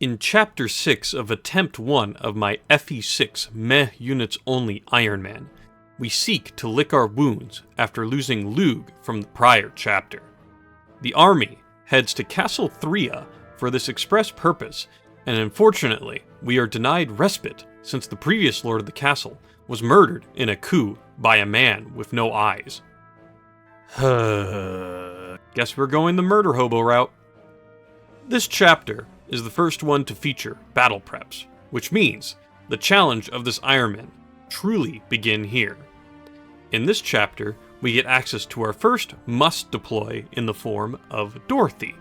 In Chapter 6 of Attempt 1 of my FE6 Meh Units Only Ironman, we seek to lick our wounds after losing Lug from the prior chapter. The army heads to Castle Thria for this express purpose, and unfortunately, we are denied respite since the previous lord of the castle was murdered in a coup by a man with no eyes. Guess we're going the murder hobo route. This chapter is the first one to feature battle preps, which means the challenge of this Ironman truly begin here. In this chapter, we get access to our first must deploy in the form of Dorothy.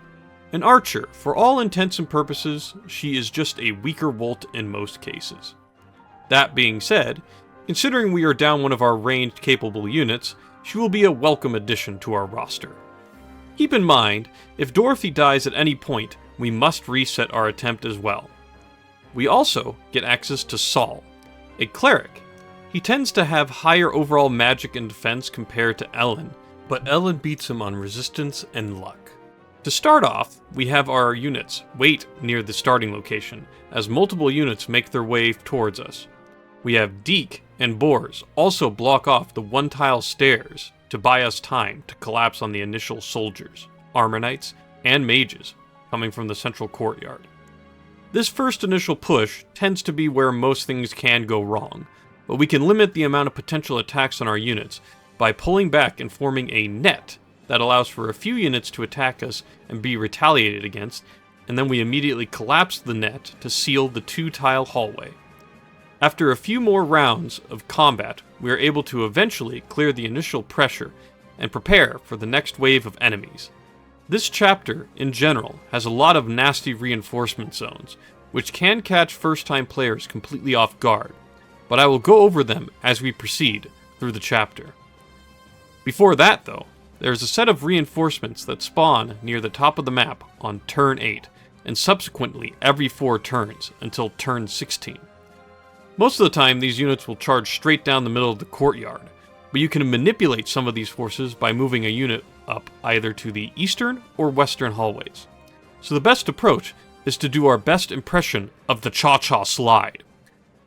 An archer, for all intents and purposes, she is just a weaker Wolt in most cases. That being said, considering we are down one of our ranged capable units, she will be a welcome addition to our roster. Keep in mind, if Dorothy dies at any point, we must reset our attempt as well. We also get access to Saul, a cleric. He tends to have higher overall magic and defense compared to Ellen, but Ellen beats him on resistance and luck. To start off, we have our units wait near the starting location, as multiple units make their way towards us. We have Deke and Boars also block off the one-tile stairs to buy us time to collapse on the initial soldiers, armor knights, and mages coming from the central courtyard. This first initial push tends to be where most things can go wrong, but we can limit the amount of potential attacks on our units by pulling back and forming a net that allows for a few units to attack us and be retaliated against, and then we immediately collapse the net to seal the two-tile hallway. After a few more rounds of combat, we are able to eventually clear the initial pressure and prepare for the next wave of enemies. This chapter, in general, has a lot of nasty reinforcement zones, which can catch first-time players completely off guard, but I will go over them as we proceed through the chapter. Before that, though, there is a set of reinforcements that spawn near the top of the map on turn 8, and subsequently every 4 turns until turn 16. Most of the time, these units will charge straight down the middle of the courtyard, but you can manipulate some of these forces by moving a unit up either to the eastern or western hallways. So the best approach is to do our best impression of the cha-cha slide.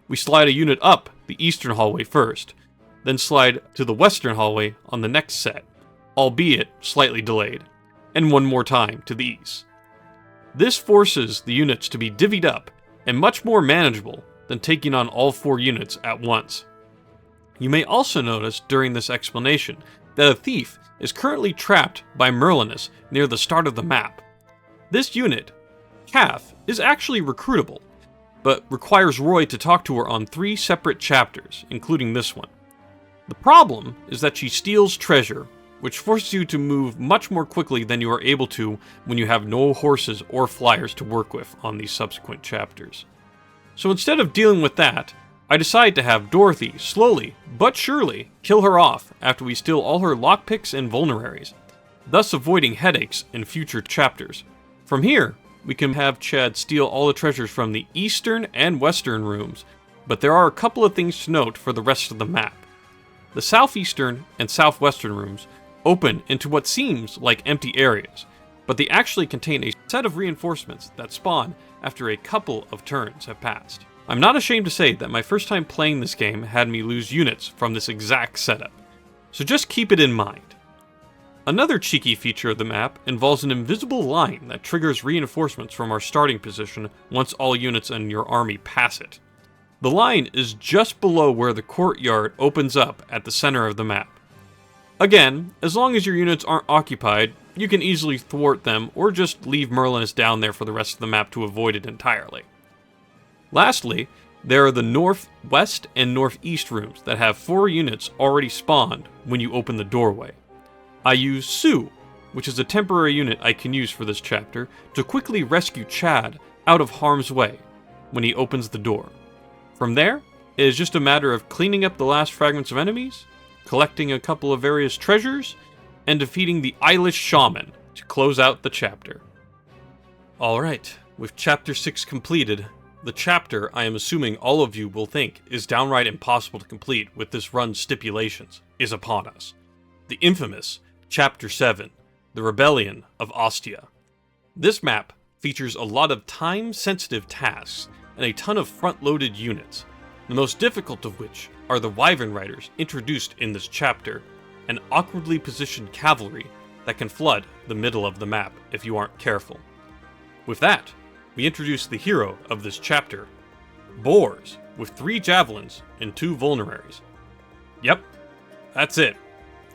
We slide a unit up the eastern hallway first, then slide to the western hallway on the next set, albeit slightly delayed, and one more time to the east. This forces the units to be divvied up and much more manageable than taking on all 4 units at once. You may also notice during this explanation that a thief is currently trapped by Merlinus near the start of the map. This unit, Kath, is actually recruitable, but requires Roy to talk to her on 3 separate chapters, including this one. The problem is that she steals treasure, which forces you to move much more quickly than you are able to when you have no horses or flyers to work with on these subsequent chapters. So instead of dealing with that, I decide to have Dorothy slowly, but surely, kill her off after we steal all her lockpicks and vulneraries, thus avoiding headaches in future chapters. From here, we can have Chad steal all the treasures from the eastern and western rooms, but there are a couple of things to note for the rest of the map. The southeastern and southwestern rooms open into what seems like empty areas, but they actually contain a set of reinforcements that spawn after a couple of turns have passed. I'm not ashamed to say that my first time playing this game had me lose units from this exact setup, so just keep it in mind. Another cheeky feature of the map involves an invisible line that triggers reinforcements from our starting position once all units in your army pass it. The line is just below where the courtyard opens up at the center of the map. Again, as long as your units aren't occupied, you can easily thwart them or just leave Merlinus down there for the rest of the map to avoid it entirely. Lastly, there are the northwest and northeast rooms that have 4 units already spawned when you open the doorway. I use Sue, which is a temporary unit I can use for this chapter, to quickly rescue Chad out of harm's way when he opens the door. From there, it is just a matter of cleaning up the last fragments of enemies, collecting a couple of various treasures, and defeating the eyeless shaman to close out the chapter. Alright, with chapter 6 completed, the chapter I am assuming all of you will think is downright impossible to complete with this run's stipulations is upon us. The infamous Chapter 7, The Rebellion of Ostia. This map features a lot of time-sensitive tasks and a ton of front-loaded units, the most difficult of which are the Wyvern Riders introduced in this chapter, and awkwardly positioned cavalry that can flood the middle of the map if you aren't careful. With that, we introduce the hero of this chapter, Boars, with 3 javelins and 2 vulneraries. Yep, that's it.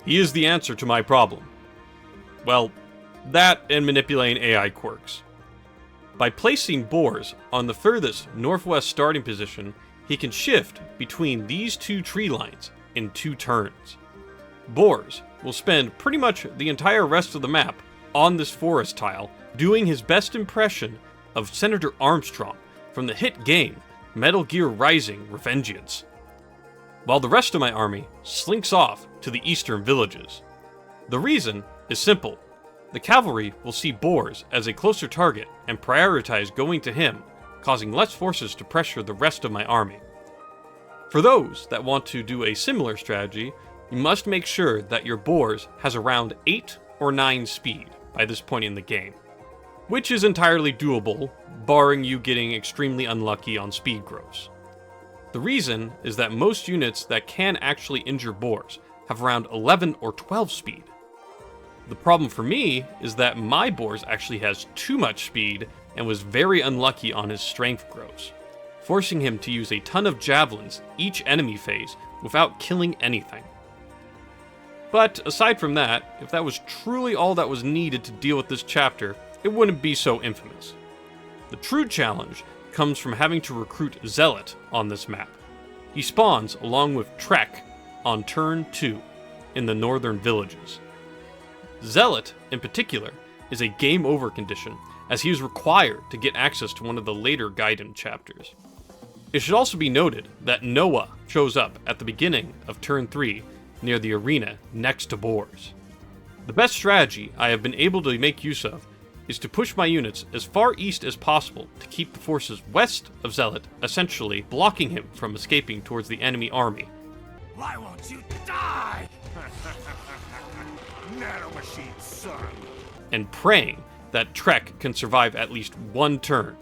He is the answer to my problem. Well, that and manipulating AI quirks. By placing Boars on the furthest northwest starting position, he can shift between these 2 tree lines in 2 turns. Boars will spend pretty much the entire rest of the map on this forest tile, doing his best impression of Senator Armstrong from the hit game Metal Gear Rising: Revengeance, while the rest of my army slinks off to the eastern villages. The reason is simple. The cavalry will see Boars as a closer target and prioritize going to him, causing less forces to pressure the rest of my army. For those that want to do a similar strategy, you must make sure that your Boars has around 8 or 9 speed by this point in the game, which is entirely doable, barring you getting extremely unlucky on speed growths. The reason is that most units that can actually injure Boars have around 11 or 12 speed. The problem for me is that my Boars actually has too much speed and was very unlucky on his strength growths, forcing him to use a ton of javelins each enemy phase without killing anything. But aside from that, if that was truly all that was needed to deal with this chapter, it wouldn't be so infamous. The true challenge comes from having to recruit Zealot on this map. He spawns along with Trek on turn 2 in the northern villages. Zealot, in particular, is a game over condition, as he is required to get access to one of the later Gaiden chapters. It should also be noted that Noah shows up at the beginning of turn 3 near the arena next to Boars. The best strategy I have been able to make use of is to push my units as far east as possible to keep the forces west of Zealot essentially blocking him from escaping towards the enemy army. Why won't you die? Nanomachine, son. And praying that Trek can survive at least 1 turn,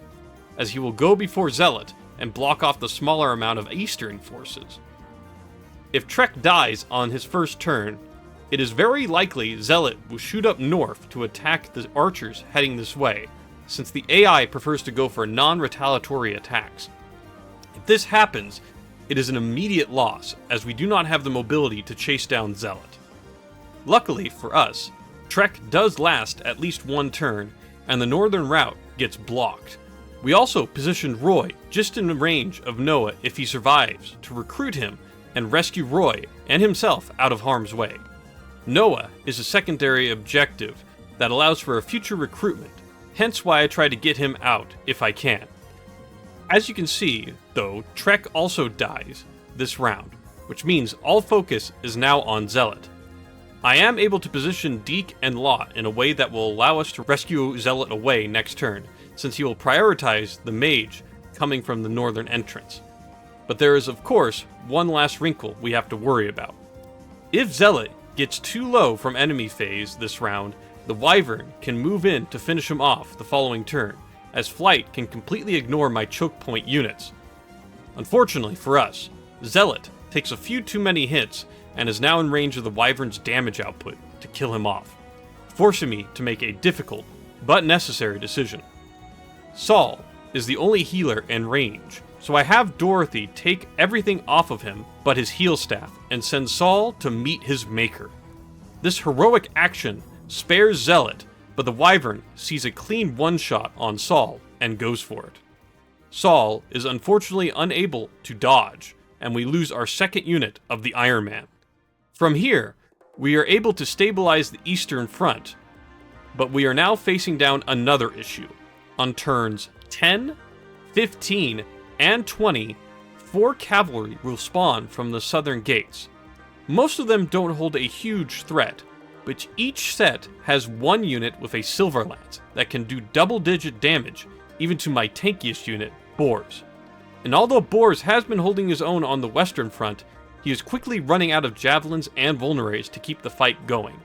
as he will go before Zealot and block off the smaller amount of eastern forces. If Trek dies on his first turn, it is very likely Zealot will shoot up north to attack the archers heading this way, since the AI prefers to go for non-retaliatory attacks. If this happens, it is an immediate loss, as we do not have the mobility to chase down Zealot. Luckily for us, Trek does last at least 1 turn, and the northern route gets blocked. We also positioned Roy just in the range of Noah if he survives, to recruit him and rescue Roy and himself out of harm's way. Noah is a secondary objective that allows for a future recruitment, hence why I try to get him out if I can. As you can see, though, Trek also dies this round, which means all focus is now on Zealot. I am able to position Deke and Lot in a way that will allow us to rescue Zealot away next turn, since he will prioritize the mage coming from the northern entrance. But there is, of course, one last wrinkle we have to worry about. If Zealot gets too low from enemy phase this round, the Wyvern can move in to finish him off the following turn, as Flight can completely ignore my choke point units. Unfortunately for us, Zealot takes a few too many hits and is now in range of the Wyvern's damage output to kill him off, forcing me to make a difficult but necessary decision. Saul is the only healer in range, so I have Dorothy take everything off of him but his heal staff and send Saul to meet his maker. This heroic action spares Zealot, but the Wyvern sees a clean one-shot on Saul and goes for it. Saul is unfortunately unable to dodge, and we lose our second unit of the Ironman. From here, we are able to stabilize the eastern front, but we are now facing down another issue. On turns 10, 15, and 20, 4 cavalry will spawn from the southern gates. Most of them don't hold a huge threat, but each set has 1 unit with a silver lance that can do double-digit damage, even to my tankiest unit, Boars. And although Boars has been holding his own on the western front, he is quickly running out of javelins and vulneraries to keep the fight going.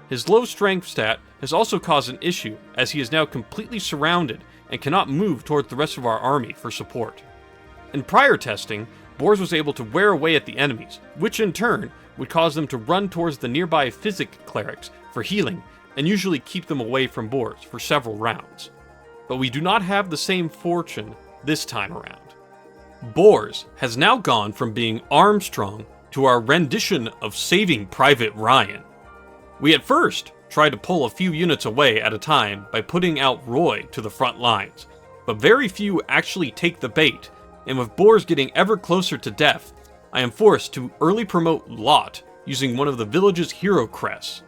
His low strength stat has also caused an issue, as he is now completely surrounded and cannot move towards the rest of our army for support. In prior testing, Bors was able to wear away at the enemies, which in turn would cause them to run towards the nearby Physic clerics for healing and usually keep them away from Bors for several rounds. But we do not have the same fortune this time around. Bors has now gone from being Armstrong to our rendition of Saving Private Ryan. We at first tried to pull a few units away at a time by putting out Roy to the front lines, but very few actually take the bait, and with Bors getting ever closer to death, I am forced to early promote Lot using one of the village's hero crests.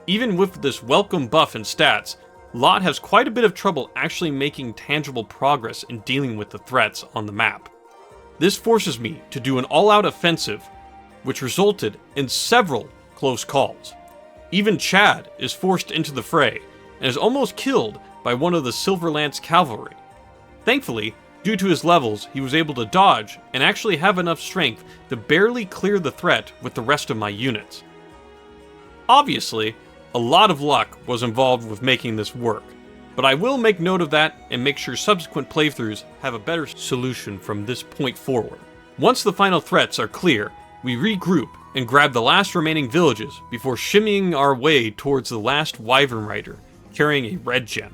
Even with this welcome buff and stats, Lot has quite a bit of trouble actually making tangible progress in dealing with the threats on the map. This forces me to do an all-out offensive, which resulted in several close calls. Even Chad is forced into the fray and is almost killed by one of the Silverlance cavalry. Thankfully, due to his levels, he was able to dodge and actually have enough strength to barely clear the threat with the rest of my units. Obviously, a lot of luck was involved with making this work, but I will make note of that and make sure subsequent playthroughs have a better solution from this point forward. Once the final threats are clear, we regroup and grab the last remaining villages before shimmying our way towards the last Wyvern Rider, carrying a red gem.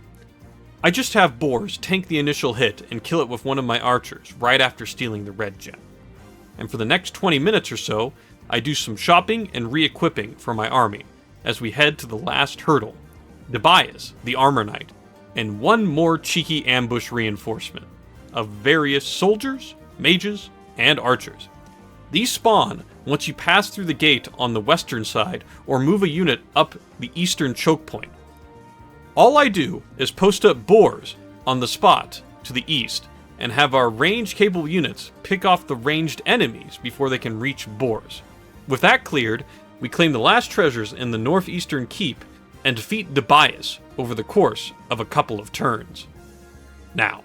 I just have Bors tank the initial hit and kill it with one of my archers right after stealing the red gem. And for the next 20 minutes or so, I do some shopping and re-equipping for my army, as we head to the last hurdle, Debias, the Armor Knight, and one more cheeky ambush reinforcement of various soldiers, mages, and archers. These spawn once you pass through the gate on the western side or move a unit up the eastern choke point. All I do is post up Bors on the spot to the east and have our ranged capable units pick off the ranged enemies before they can reach Bors. With that cleared, we claim the last treasures in the northeastern keep and defeat Debias over the course of a couple of turns. Now,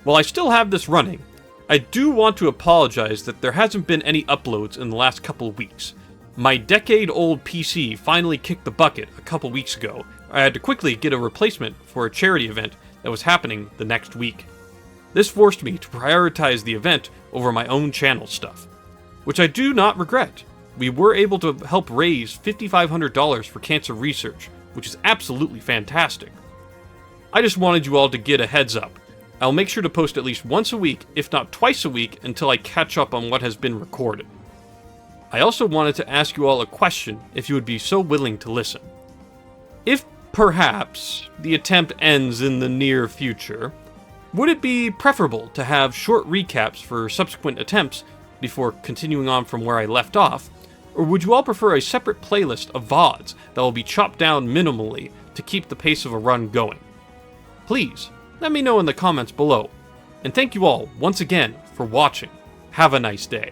while I still have this running, I do want to apologize that there hasn't been any uploads in the last couple of weeks. My decade-old PC finally kicked the bucket a couple weeks ago. I had to quickly get a replacement for a charity event that was happening the next week. This forced me to prioritize the event over my own channel stuff, which I do not regret. We were able to help raise $5,500 for cancer research, which is absolutely fantastic. I just wanted you all to get a heads up. I'll make sure to post at least once a week, if not twice a week, until I catch up on what has been recorded. I also wanted to ask you all a question, if you would be so willing to listen. If, perhaps, the attempt ends in the near future, would it be preferable to have short recaps for subsequent attempts before continuing on from where I left off, or would you all prefer a separate playlist of VODs that will be chopped down minimally to keep the pace of a run going? Please, let me know in the comments below. And thank you all once again for watching. Have a nice day.